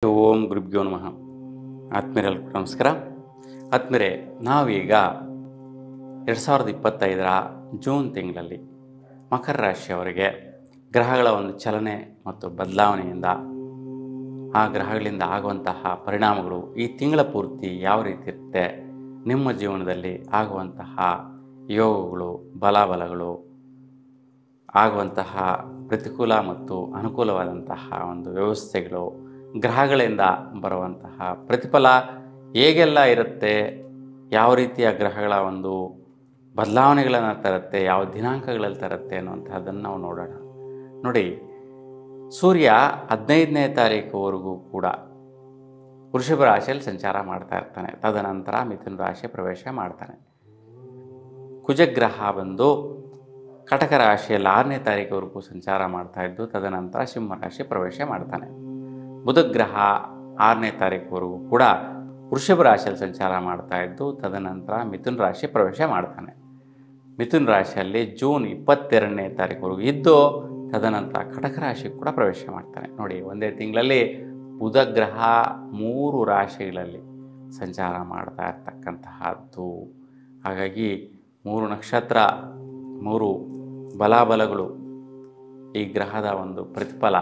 ಓಂ ಗುರುಭ್ಯೋ ನಮಃ. ಆತ್ಮೀಯರೆಲ್ಲರಿಗೂ ನಮಸ್ಕಾರ. ಆತ್ಮೀಯರೇ, ನಾವೀಗ 2025 ಜೂನ್ ತಿಂಗಳಲ್ಲಿ ಮಕರ ರಾಶಿಯವರಿಗೆ ಗ್ರಹಗಳ ಒಂದು ಚಲನೆ ಮತ್ತು ಬದಲಾವಣೆಯಿಂದ ಆ ಗ್ರಹಗಳಿಂದ ಆಗುವಂತಹ ಪರಿಣಾಮಗಳು ಈ ತಿಂಗಳ ಪೂರ್ತಿ ಯಾವ ರೀತಿ ಇರುತ್ತೆ, ನಿಮ್ಮ ಜೀವನದಲ್ಲಿ ಆಗುವಂತಹ ಯೋಗಗಳು, ಬಲಾಬಲಗಳು, ಆಗುವಂತಹ ಪ್ರತಿಕೂಲ ಮತ್ತು ಅನುಕೂಲವಾದಂತಹ ಒಂದು ವ್ಯವಸ್ಥೆಗಳು, ಗ್ರಹಗಳಿಂದ ಬರುವಂತಹ ಪ್ರತಿಫಲ ಹೇಗೆಲ್ಲ ಇರುತ್ತೆ, ಯಾವ ರೀತಿಯ ಗ್ರಹಗಳ ಒಂದು ಬದಲಾವಣೆಗಳನ್ನು ತರುತ್ತೆ, ಯಾವ ದಿನಾಂಕಗಳಲ್ಲಿ ತರುತ್ತೆ ಅನ್ನುವಂಥದ್ದನ್ನು ನಾವು ನೋಡೋಣ. ನೋಡಿ, ಸೂರ್ಯ 15ನೇ ತಾರೀಕುವರೆಗೂ ಕೂಡ ವೃಷಭ ರಾಶಿಯಲ್ಲಿ ಸಂಚಾರ ಮಾಡ್ತಾ ಇರ್ತಾನೆ. ತದನಂತರ ಮಿಥುನ ರಾಶಿ ಪ್ರವೇಶ ಮಾಡ್ತಾನೆ. ಕುಜಗ್ರಹ ಬಂದು ಕಟಕ ರಾಶಿಯಲ್ಲಿ 6ನೇ ತಾರೀಕುವರೆಗೂ ಸಂಚಾರ ಮಾಡ್ತಾ ಇದ್ದು ತದನಂತರ ಸಿಂಹ ರಾಶಿ ಪ್ರವೇಶ ಮಾಡ್ತಾನೆ. ಬುಧಗ್ರಹ 6ನೇ ತಾರೀಕುವರೆಗೂ ಕೂಡ ವೃಷಭ ರಾಶಿಯಲ್ಲಿ ಸಂಚಾರ ಮಾಡ್ತಾ ಇದ್ದು ತದನಂತರ ಮಿಥುನ ರಾಶಿ ಪ್ರವೇಶ ಮಾಡ್ತಾನೆ. ಮಿಥುನ ರಾಶಿಯಲ್ಲಿ ಜೂನ್ 22ನೇ ತಾರೀಕುವರೆಗೂ ಇದ್ದು ತದನಂತರ ಕಟಕ ರಾಶಿ ಕೂಡ ಪ್ರವೇಶ ಮಾಡ್ತಾನೆ. ನೋಡಿ, ಒಂದೇ ತಿಂಗಳಲ್ಲಿ ಬುಧಗ್ರಹ 3 ರಾಶಿಗಳಲ್ಲಿ ಸಂಚಾರ ಮಾಡ್ತಾ ಇರ್ತಕ್ಕಂತಹದ್ದು. ಹಾಗಾಗಿ 3 ನಕ್ಷತ್ರ, 3 ಬಲಾಬಲಗಳು, ಈ ಗ್ರಹದ ಒಂದು ಪ್ರತಿಫಲ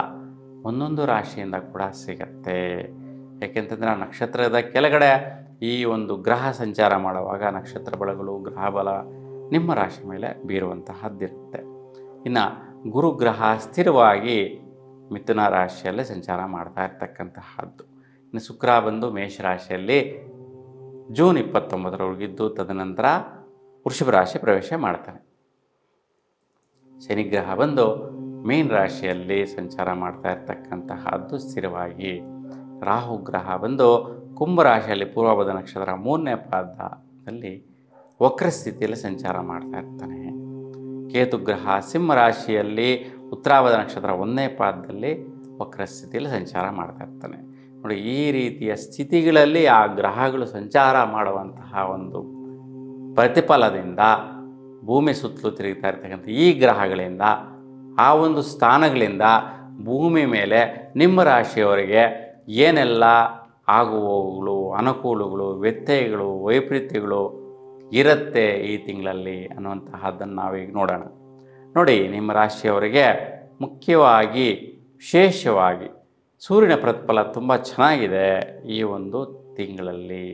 ಒಂದೊಂದು ರಾಶಿಯಿಂದ ಕೂಡ ಸಿಗತ್ತೆ. ಯಾಕೆಂತಂದರೆ ಆ ನಕ್ಷತ್ರದ ಕೆಳಗಡೆ ಈ ಒಂದು ಗ್ರಹ ಸಂಚಾರ ಮಾಡುವಾಗ ನಕ್ಷತ್ರ ಬಲಗಳು, ಗ್ರಹ ಬಲ ನಿಮ್ಮ ರಾಶಿ ಮೇಲೆ ಬೀರುವಂತಹದ್ದಿರುತ್ತೆ. ಇನ್ನು ಗುರುಗ್ರಹ ಸ್ಥಿರವಾಗಿ ಮಿಥುನ ರಾಶಿಯಲ್ಲೇ ಸಂಚಾರ ಮಾಡ್ತಾ ಇರ್ತಕ್ಕಂತಹದ್ದು. ಇನ್ನು ಶುಕ್ರ ಬಂದು ಮೇಷರಾಶಿಯಲ್ಲಿ ಜೂನ್ 29ರವರೆಗಿದ್ದು ತದನಂತರ ವೃಷಭ ರಾಶಿ ಪ್ರವೇಶ ಮಾಡ್ತಾನೆ. ಶನಿಗ್ರಹ ಬಂದು ಮೀನ ರಾಶಿಯಲ್ಲಿ ಸಂಚಾರ ಮಾಡ್ತಾ ಇರ್ತಕ್ಕಂತಹದ್ದು ಸ್ಥಿರವಾಗಿ. ರಾಹುಗ್ರಹ ಬಂದು ಕುಂಭರಾಶಿಯಲ್ಲಿ ಪೂರ್ವಭದ ನಕ್ಷತ್ರ 3ನೇ ಪಾದದಲ್ಲಿ ವಕ್ರ ಸ್ಥಿತಿಯಲ್ಲಿ ಸಂಚಾರ ಮಾಡ್ತಾ ಇರ್ತಾನೆ. ಕೇತುಗ್ರಹ ಸಿಂಹರಾಶಿಯಲ್ಲಿ ಉತ್ತರಾಭದ ನಕ್ಷತ್ರ 1ನೇ ಪಾದದಲ್ಲಿ ವಕ್ರ ಸ್ಥಿತಿಯಲ್ಲಿ ಸಂಚಾರ ಮಾಡ್ತಾ ಇರ್ತಾನೆ. ನೋಡಿ, ಈ ರೀತಿಯ ಸ್ಥಿತಿಗಳಲ್ಲಿ ಆ ಗ್ರಹಗಳು ಸಂಚಾರ ಮಾಡುವಂತಹ ಒಂದು ಪ್ರತಿಫಲದಿಂದ ಭೂಮಿ ಸುತ್ತಲೂ ತಿರುಗ್ತಾ ಇರ್ತಕ್ಕಂಥ ಈ ಗ್ರಹಗಳಿಂದ, ಆ ಒಂದು ಸ್ಥಾನಗಳಿಂದ ಭೂಮಿ ಮೇಲೆ ನಿಮ್ಮ ರಾಶಿಯವರಿಗೆ ಏನೆಲ್ಲ ಆಗುವವುಗಳು, ಅನುಕೂಲಗಳು, ವ್ಯತ್ಯಯಗಳು, ವೈಪರೀತ್ಯಗಳು ಇರುತ್ತೆ ಈ ತಿಂಗಳಲ್ಲಿ ಅನ್ನುವಂತಹದ್ದನ್ನು ನಾವೀಗ ನೋಡೋಣ. ನೋಡಿ, ನಿಮ್ಮ ರಾಶಿಯವರಿಗೆ ಮುಖ್ಯವಾಗಿ ವಿಶೇಷವಾಗಿ ಸೂರ್ಯನ ಪ್ರತಿಫಲ ತುಂಬ ಚೆನ್ನಾಗಿದೆ ಈ ಒಂದು ತಿಂಗಳಲ್ಲಿ.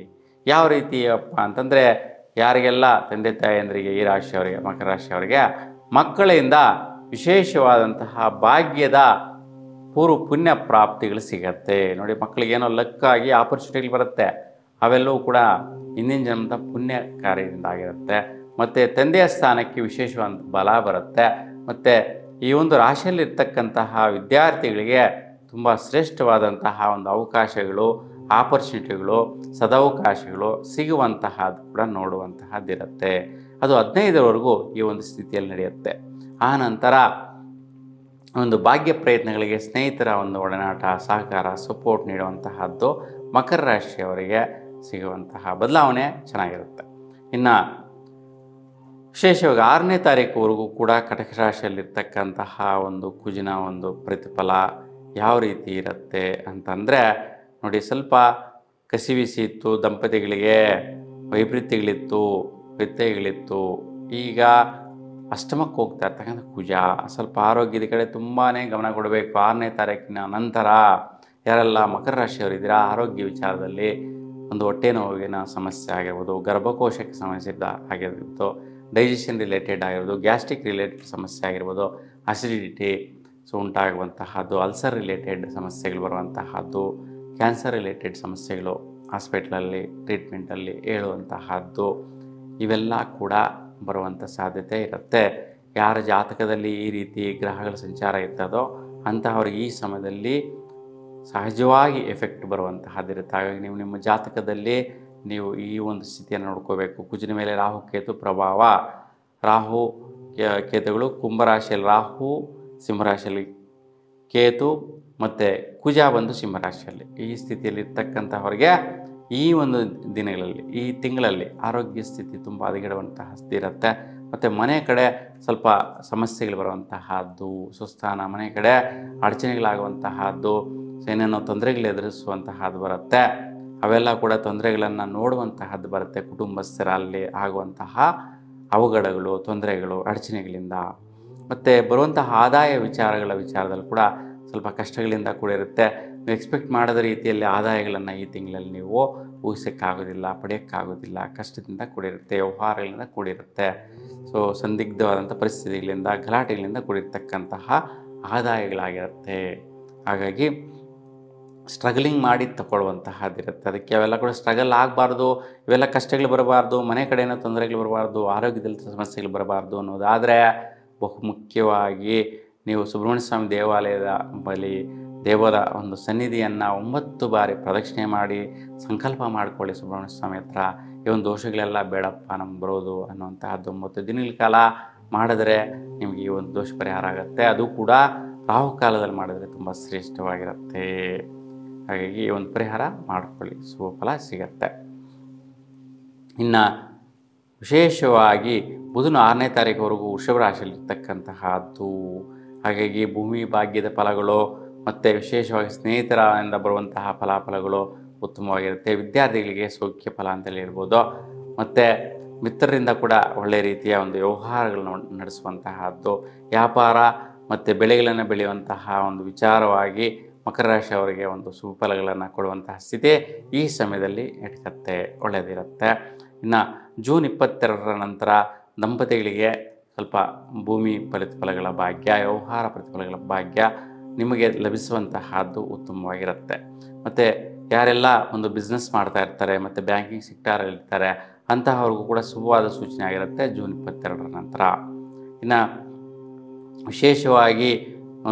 ಯಾವ ರೀತಿಯಪ್ಪ ಅಂತಂದರೆ, ಯಾರಿಗೆಲ್ಲ ತಂದೆ ತಾಯಿಯಂದರಿಗೆ ಈ ರಾಶಿಯವರಿಗೆ, ಮಕರ ರಾಶಿಯವರಿಗೆ ಮಕ್ಕಳಿಂದ ವಿಶೇಷವಾದಂತಹ ಭಾಗ್ಯದ ಪೂರ್ವ ಪುಣ್ಯ ಪ್ರಾಪ್ತಿಗಳು ಸಿಗತ್ತೆ. ನೋಡಿ, ಮಕ್ಕಳಿಗೇನೋ ಲಕ್ಕಾಗಿ ಆಪರ್ಚುನಿಟಿಗಳು ಬರುತ್ತೆ, ಅವೆಲ್ಲವೂ ಕೂಡ ಹಿಂದಿನ ಜನ್ಮದ ಪುಣ್ಯ ಕಾರ್ಯದಿಂದ ಆಗಿರುತ್ತೆ. ಮತ್ತು ತಂದೆಯ ಸ್ಥಾನಕ್ಕೆ ವಿಶೇಷವಾದ ಬಲ ಬರುತ್ತೆ. ಮತ್ತು ಈ ಒಂದು ರಾಶಿಯಲ್ಲಿರ್ತಕ್ಕಂತಹ ವಿದ್ಯಾರ್ಥಿಗಳಿಗೆ ತುಂಬ ಶ್ರೇಷ್ಠವಾದಂತಹ ಒಂದು ಅವಕಾಶಗಳು, ಆಪರ್ಚುನಿಟಿಗಳು, ಸದಾವಕಾಶಗಳು ಸಿಗುವಂತಹದ್ದು ಕೂಡ ನೋಡುವಂತಹದ್ದಿರುತ್ತೆ. ಅದು 15ರವರೆಗೂ ಈ ಒಂದು ಸ್ಥಿತಿಯಲ್ಲಿ ನಡೆಯುತ್ತೆ. ಆ ನಂತರ ಒಂದು ಭಾಗ್ಯ ಪ್ರಯತ್ನಗಳಿಗೆ ಸ್ನೇಹಿತರ ಒಂದು ಒಡನಾಟ, ಸಹಕಾರ, ಸಪೋರ್ಟ್ ನೀಡುವಂತಹದ್ದು ಮಕರ ರಾಶಿಯವರಿಗೆ ಸಿಗುವಂತಹ ಬದಲಾವಣೆ ಚೆನ್ನಾಗಿರುತ್ತೆ. ಇನ್ನು ವಿಶೇಷವಾಗಿ 6ನೇ ತಾರೀಕುವರೆಗೂ ಕೂಡ ಕಟಕ ರಾಶಿಯಲ್ಲಿರ್ತಕ್ಕಂತಹ ಒಂದು ಕುಜಿನ ಒಂದು ಪ್ರತಿಫಲ ಯಾವ ರೀತಿ ಇರುತ್ತೆ ಅಂತಂದರೆ, ನೋಡಿ, ಸ್ವಲ್ಪ ಕಸಿವಿಸಿ ಇತ್ತು, ದಂಪತಿಗಳಿಗೆ ವೈಪರೀತ್ಯಗಳಿತ್ತು, ವ್ಯತ್ಯಯಗಳಿತ್ತು. ಈಗ ಅಷ್ಟಮಕ್ಕೆ ಹೋಗ್ತಾ ಇರ್ತಕ್ಕಂಥ ಕುಜ ಸ್ವಲ್ಪ ಆರೋಗ್ಯದ ಕಡೆ ತುಂಬಾ ಗಮನ ಕೊಡಬೇಕು. 6ನೇ ತಾರೀಕಿನ ನಂತರ ಯಾರೆಲ್ಲ ಮಕರ ರಾಶಿಯವರಿದ್ದೀರಾ, ಆರೋಗ್ಯ ವಿಚಾರದಲ್ಲಿ ಒಂದು ಹೊಟ್ಟೆ ನೋವಿನ ಸಮಸ್ಯೆ ಆಗಿರ್ಬೋದು, ಗರ್ಭಕೋಶಕ್ಕೆ ಸಮಸ್ಯೆ ಆಗಿರ್ಬೋದು, ಡೈಜೆಷನ್ ರಿಲೇಟೆಡ್ ಆಗಿರ್ಬೋದು, ಗ್ಯಾಸ್ಟ್ರಿಕ್ ರಿಲೇಟೆಡ್ ಸಮಸ್ಯೆ ಆಗಿರ್ಬೋದು, ಅಸಿಡಿಟಿ ಉಂಟಾಗುವಂತಹದ್ದು, ಅಲ್ಸರ್ ರಿಲೇಟೆಡ್ ಸಮಸ್ಯೆಗಳು ಬರುವಂತಹದ್ದು, ಕ್ಯಾನ್ಸರ್ ರಿಲೇಟೆಡ್ ಸಮಸ್ಯೆಗಳು ಹಾಸ್ಪಿಟ್ಲಲ್ಲಿ ಟ್ರೀಟ್ಮೆಂಟಲ್ಲಿ ಹೇಳುವಂತಹದ್ದು, ಇವೆಲ್ಲ ಕೂಡ ಬರುವಂಥ ಸಾಧ್ಯತೆ ಇರುತ್ತೆ. ಯಾರ ಜಾತಕದಲ್ಲಿ ಈ ರೀತಿ ಗ್ರಹಗಳ ಸಂಚಾರ ಇರ್ತದೋ ಅಂತಹವ್ರಿಗೆ ಈ ಸಮಯದಲ್ಲಿ ಸಹಜವಾಗಿ ಎಫೆಕ್ಟ್ ಬರುವಂತಹದ್ದಿರುತ್ತೆ. ಹಾಗಾಗಿ ನೀವು ನಿಮ್ಮ ಜಾತಕದಲ್ಲಿ ನೀವು ಈ ಒಂದು ಸ್ಥಿತಿಯನ್ನು ನೋಡ್ಕೋಬೇಕು. ಕುಜಿನ ಮೇಲೆ ರಾಹು ಕೇತು ಪ್ರಭಾವ. ರಾಹು ಕೇತುಗಳು ಕುಂಭರಾಶಿಯಲ್ಲಿ ರಾಹು, ಸಿಂಹರಾಶಿಯಲ್ಲಿ ಕೇತು ಮತ್ತು ಕುಜ ಬಂದು ಸಿಂಹರಾಶಿಯಲ್ಲಿ. ಈ ಸ್ಥಿತಿಯಲ್ಲಿ ಇರ್ತಕ್ಕಂಥವ್ರಿಗೆ ಈ ಒಂದು ದಿನಗಳಲ್ಲಿ, ಈ ತಿಂಗಳಲ್ಲಿ ಆರೋಗ್ಯ ಸ್ಥಿತಿ ತುಂಬ ಹದಗೆಡುವಂತಹದ್ದಿರುತ್ತೆ. ಮತ್ತು ಮನೆ ಕಡೆ ಸ್ವಲ್ಪ ಸಮಸ್ಯೆಗಳು ಬರುವಂತಹದ್ದು, ಸುಸ್ಥಾನ, ಮನೆ ಕಡೆ ಅಡಚಣೆಗಳಾಗುವಂತಹದ್ದು, ಸೊ ಏನೇನೋ ತೊಂದರೆಗಳು ಎದುರಿಸುವಂತಹದ್ದು ಬರುತ್ತೆ. ಅವೆಲ್ಲ ಕೂಡ ತೊಂದರೆಗಳನ್ನು ನೋಡುವಂತಹದ್ದು ಬರುತ್ತೆ. ಕುಟುಂಬಸ್ಥರಲ್ಲಿ ಆಗುವಂತಹ ಅವಘಡಗಳು, ತೊಂದರೆಗಳು, ಅಡಚಣೆಗಳಿಂದ. ಮತ್ತು ಬರುವಂತಹ ಆದಾಯ ವಿಚಾರದಲ್ಲಿ ಕೂಡ ಸ್ವಲ್ಪ ಕಷ್ಟಗಳಿಂದ ಕೂಡಿರುತ್ತೆ. ನೀವು ಎಕ್ಸ್ಪೆಕ್ಟ್ ಮಾಡದ ರೀತಿಯಲ್ಲಿ ಆದಾಯಗಳನ್ನು ಈ ತಿಂಗಳಲ್ಲಿ ನೀವು ಊಹಿಸೋಕ್ಕಾಗೋದಿಲ್ಲ, ಪಡೆಯೋಕ್ಕಾಗೋದಿಲ್ಲ. ಕಷ್ಟದಿಂದ ಕೂಡಿರುತ್ತೆ, ವ್ಯವಹಾರಗಳಿಂದ ಕೂಡಿರುತ್ತೆ. ಸೊ ಸಂದಿಗ್ಧವಾದಂಥ ಪರಿಸ್ಥಿತಿಗಳಿಂದ, ಗಲಾಟೆಗಳಿಂದ ಕೂಡಿರ್ತಕ್ಕಂತಹ ಆದಾಯಗಳಾಗಿರುತ್ತೆ. ಹಾಗಾಗಿ ಸ್ಟ್ರಗಲಿಂಗ್ ಮಾಡಿ ತಗೊಳ್ಳುವಂತಹದ್ದಿರುತ್ತೆ. ಅದಕ್ಕೆ ಅವೆಲ್ಲ ಕೂಡ ಸ್ಟ್ರಗಲ್ ಆಗಬಾರ್ದು, ಇವೆಲ್ಲ ಕಷ್ಟಗಳು ಬರಬಾರ್ದು, ಮನೆ ಕಡೆಯಿಂದ ತೊಂದರೆಗಳು ಬರಬಾರ್ದು, ಆರೋಗ್ಯದಲ್ಲಿ ಸಮಸ್ಯೆಗಳು ಬರಬಾರ್ದು ಅನ್ನೋದಾದರೆ ಬಹುಮುಖ್ಯವಾಗಿ ನೀವು ಸುಬ್ರಹ್ಮಣ್ಯ ಸ್ವಾಮಿ ದೇವಾಲಯದ ಬಳಿ ದೇವರ ಒಂದು ಸನ್ನಿಧಿಯನ್ನು 9 ಬಾರಿ ಪ್ರದಕ್ಷಿಣೆ ಮಾಡಿ ಸಂಕಲ್ಪ ಮಾಡಿಕೊಳ್ಳಿ ಸುಬ್ರಹ್ಮಣ್ಯ ಸ್ವಾಮಿ ಹತ್ರ. ಈ ಒಂದು ದೋಷಗಳೆಲ್ಲ ಬೇಡಪ್ಪ ನಮ್ಗೆ ಬರೋದು ಅನ್ನುವಂತಹದ್ದು 9 ದಿನಗಳ ಕಾಲ ಮಾಡಿದ್ರೆ ನಿಮಗೆ ಈ ಒಂದು ದೋಷ ಪರಿಹಾರ ಆಗುತ್ತೆ. ಅದು ಕೂಡ ರಾಹುಕಾಲದಲ್ಲಿ ಮಾಡಿದರೆ ತುಂಬ ಶ್ರೇಷ್ಠವಾಗಿರುತ್ತೆ. ಹಾಗಾಗಿ ಈ ಒಂದು ಪರಿಹಾರ ಮಾಡಿಕೊಳ್ಳಿ, ಶುಭ ಫಲ ಸಿಗತ್ತೆ. ಇನ್ನು ವಿಶೇಷವಾಗಿ ಬುಧನು 6ನೇ ತಾರೀಕುವರೆಗೂ ವೃಷಭ ರಾಶಿಯಲ್ಲಿರ್ತಕ್ಕಂತಹದ್ದು. ಹಾಗಾಗಿ ಭೂಮಿ ಭಾಗ್ಯದ ಫಲಗಳು ಮತ್ತು ವಿಶೇಷವಾಗಿ ಸ್ನೇಹಿತರಿಂದ ಬರುವಂತಹ ಫಲಾಫಲಗಳು ಉತ್ತಮವಾಗಿರುತ್ತೆ. ವಿದ್ಯಾರ್ಥಿಗಳಿಗೆ ಸೌಖ್ಯ ಫಲ ಅಂತೇಳಿ ಹೇಳ್ಬೋದು. ಮತ್ತು ಮಿತ್ರರಿಂದ ಕೂಡ ಒಳ್ಳೆಯ ರೀತಿಯ ಒಂದು ವ್ಯವಹಾರಗಳನ್ನು ನಡೆಸುವಂತಹದ್ದು. ವ್ಯಾಪಾರ ಮತ್ತು ಬೆಳೆಗಳನ್ನು ಬೆಳೆಯುವಂತಹ ಒಂದು ವಿಚಾರವಾಗಿ ಮಕರ ರಾಶಿಯವರಿಗೆ ಒಂದು ಶುಭ ಫಲಗಳನ್ನು ಕೊಡುವಂತಹ ಸ್ಥಿತಿ ಈ ಸಮಯದಲ್ಲಿ ಎಟ್ಕತ್ತೆ, ಒಳ್ಳೆಯದಿರುತ್ತೆ. ಇನ್ನು ಜೂನ್ 22ರ ನಂತರ ದಂಪತಿಗಳಿಗೆ ಸ್ವಲ್ಪ ಭೂಮಿ ಪ್ರತಿಫಲಗಳ ಭಾಗ್ಯ, ವ್ಯವಹಾರ ಪ್ರತಿಫಲಗಳ ಭಾಗ್ಯ ನಿಮಗೆ ಲಭಿಸುವಂತಹದ್ದು ಉತ್ತಮವಾಗಿರುತ್ತೆ. ಮತ್ತು ಯಾರೆಲ್ಲ ಒಂದು ಬಿಸ್ನೆಸ್ ಮಾಡ್ತಾ ಇರ್ತಾರೆ ಮತ್ತು ಬ್ಯಾಂಕಿಂಗ್ ಸೆಕ್ಟರಲ್ಲಿರ್ತಾರೆ ಅಂತಹವ್ರಿಗೂ ಕೂಡ ಶುಭವಾದ ಸೂಚನೆ ಆಗಿರುತ್ತೆ ಜೂನ್ 22ರ ನಂತರ. ಇನ್ನು ವಿಶೇಷವಾಗಿ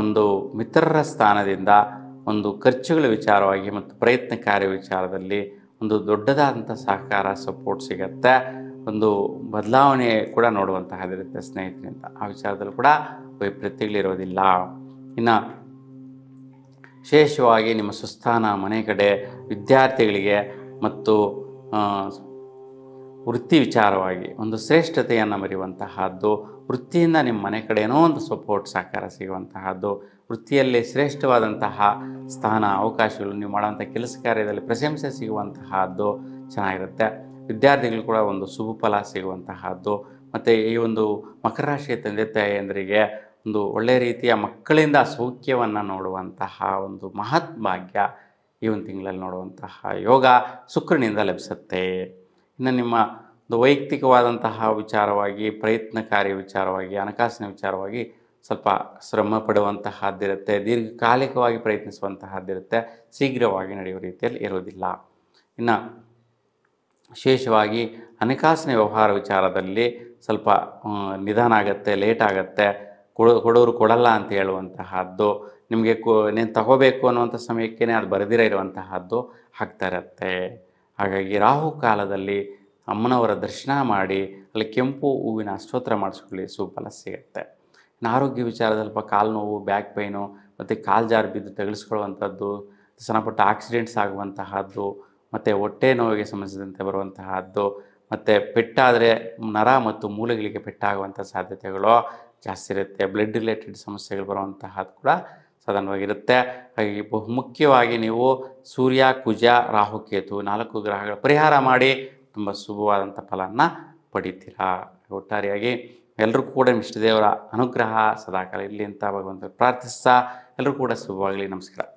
ಒಂದು ಮಿತ್ರರ ಸ್ಥಾನದಿಂದ ಒಂದು ಖರ್ಚುಗಳ ವಿಚಾರವಾಗಿ ಮತ್ತು ಪ್ರಯತ್ನ ಕಾರ್ಯ ವಿಚಾರದಲ್ಲಿ ಒಂದು ದೊಡ್ಡದಾದಂಥ ಸಹಕಾರ, ಸಪೋರ್ಟ್ ಸಿಗುತ್ತೆ. ಒಂದು ಬದಲಾವಣೆ ಕೂಡ ನೋಡುವಂತಹದಿರುತ್ತೆ ಸ್ನೇಹಿತರಿಂದ. ಆ ವಿಚಾರದಲ್ಲೂ ಕೂಡ ವೈಪರೀತ್ಯಗಳಿರೋದಿಲ್ಲ. ಇನ್ನು ವಿಶೇಷವಾಗಿ ನಿಮ್ಮ ಸ್ವಸ್ಥಾನ ಮನೆ ಕಡೆ ವಿದ್ಯಾರ್ಥಿಗಳಿಗೆ ಮತ್ತು ವೃತ್ತಿ ವಿಚಾರವಾಗಿ ಒಂದು ಶ್ರೇಷ್ಠತೆಯನ್ನು ಮರೆಯುವಂತಹದ್ದು. ವೃತ್ತಿಯಿಂದ ನಿಮ್ಮ ಮನೆ ಕಡೆ ಏನೋ ಒಂದು ಸಪೋರ್ಟ್ ಸಹಕಾರ ಸಿಗುವಂತಹದ್ದು. ವೃತ್ತಿಯಲ್ಲಿ ಶ್ರೇಷ್ಠವಾದಂತಹ ಸ್ಥಾನ, ಅವಕಾಶಗಳು, ನೀವು ಮಾಡುವಂಥ ಕೆಲಸ ಕಾರ್ಯದಲ್ಲಿ ಪ್ರಶಂಸೆ ಸಿಗುವಂತಹದ್ದು ಚೆನ್ನಾಗಿರುತ್ತೆ. ವಿದ್ಯಾರ್ಥಿಗಳು ಕೂಡ ಒಂದು ಶುಭ ಫಲ ಸಿಗುವಂತಹದ್ದು. ಮತ್ತು ಈ ಒಂದು ಮಕರ ರಾಶಿಯ ತಂದೆ ತಾಯಿಯಂದರಿಗೆ ಒಂದು ಒಳ್ಳೆಯ ರೀತಿಯ ಮಕ್ಕಳಿಂದ ಸೌಖ್ಯವನ್ನು ನೋಡುವಂತಹ ಒಂದು ಮಹತ್ ಭಾಗ್ಯ ಈ ಒಂದು ತಿಂಗಳಲ್ಲಿ ನೋಡುವಂತಹ ಯೋಗ ಶುಕ್ರನಿಂದ ಲಭಿಸುತ್ತೆ. ಇನ್ನು ನಿಮ್ಮ ಒಂದು ವೈಯಕ್ತಿಕವಾದಂತಹ ವಿಚಾರವಾಗಿ, ಪ್ರಯತ್ನಕಾರಿ ವಿಚಾರವಾಗಿ, ಹಣಕಾಸಿನ ವಿಚಾರವಾಗಿ ಸ್ವಲ್ಪ ಶ್ರಮ ಪಡುವಂತಹದ್ದಿರುತ್ತೆ. ದೀರ್ಘಕಾಲಿಕವಾಗಿ ಪ್ರಯತ್ನಿಸುವಂತಹದ್ದಿರುತ್ತೆ. ಶೀಘ್ರವಾಗಿ ನಡೆಯುವ ರೀತಿಯಲ್ಲಿ ಇರೋದಿಲ್ಲ. ಇನ್ನು ವಿಶೇಷವಾಗಿ ಹಣಕಾಸಿನ ವ್ಯವಹಾರ ವಿಚಾರದಲ್ಲಿ ಸ್ವಲ್ಪ ನಿಧಾನ ಆಗುತ್ತೆ, ಲೇಟ್ ಆಗುತ್ತೆ. ಕೊಡೋರು ಕೊಡಲ್ಲ ಅಂತ ಹೇಳುವಂತಹದ್ದು, ನಿಮಗೆ ನೀನು ತಗೋಬೇಕು ಅನ್ನುವಂಥ ಸಮಯಕ್ಕೇ ಅದು ಬರೆದಿರೋ ಇರುವಂತಹದ್ದು ಆಗ್ತಾ ಇರುತ್ತೆ. ಹಾಗಾಗಿ ರಾಹು ಕಾಲದಲ್ಲಿ ಅಮ್ಮನವರ ದರ್ಶನ ಮಾಡಿ ಅಲ್ಲಿ ಕೆಂಪು ಹೂವಿನ ಅಷ್ಟೋತ್ರ ಮಾಡಿಸ್ಕೊಳ್ಳಿ, ಶುಭಫಲ ಸಿಗುತ್ತೆ. ಇನ್ನು ಆರೋಗ್ಯ ವಿಚಾರದಲ್ಲಿ ಸ್ವಲ್ಪ ಕಾಲು ನೋವು, ಬ್ಯಾಕ್ ಪೈನು ಮತ್ತು ಕಾಲು ಜಾರು ಬಿದ್ದು ತಗುಲಿಸ್ಕೊಳ್ಳುವಂಥದ್ದು, ಸಣ್ಣಪುಟ್ಟ ಆಕ್ಸಿಡೆಂಟ್ಸ್ ಆಗುವಂತಹದ್ದು, ಮತ್ತು ಹೊಟ್ಟೆ ನೋವಿಗೆ ಸಂಬಂಧಿಸಿದಂತೆ ಬರುವಂತಹದ್ದು, ಮತ್ತು ಪೆಟ್ಟಾದರೆ ನರ ಮತ್ತು ಮೂಳೆಗಳಿಗೆ ಪೆಟ್ಟಾಗುವಂಥ ಸಾಧ್ಯತೆಗಳು ಜಾಸ್ತಿ ಇರುತ್ತೆ. ಬ್ಲಡ್ ರಿಲೇಟೆಡ್ ಸಮಸ್ಯೆಗಳು ಬರುವಂತಹದ್ದು ಕೂಡ ಸಾಧಾರಣವಾಗಿರುತ್ತೆ. ಹಾಗಾಗಿ ಬಹುಮುಖ್ಯವಾಗಿ ನೀವು ಸೂರ್ಯ, ಕುಜ, ರಾಹು, ಕೇತು 4 ಗ್ರಹಗಳ ಪರಿಹಾರ ಮಾಡಿ ತುಂಬ ಶುಭವಾದಂಥ ಫಲವನ್ನು ಪಡಿತೀರಾ. ಒಟ್ಟಾರೆಯಾಗಿ ಎಲ್ಲರೂ ಕೂಡ ಇಷ್ಟದೇವರ ಅನುಗ್ರಹ ಸದಾಕಾಲ ಇರಲಿ ಅಂತ ಭಗವಂತ ಪ್ರಾರ್ಥಿಸ್ತಾ ಎಲ್ಲರೂ ಕೂಡ ಶುಭವಾಗಲಿ. ನಮಸ್ಕಾರ.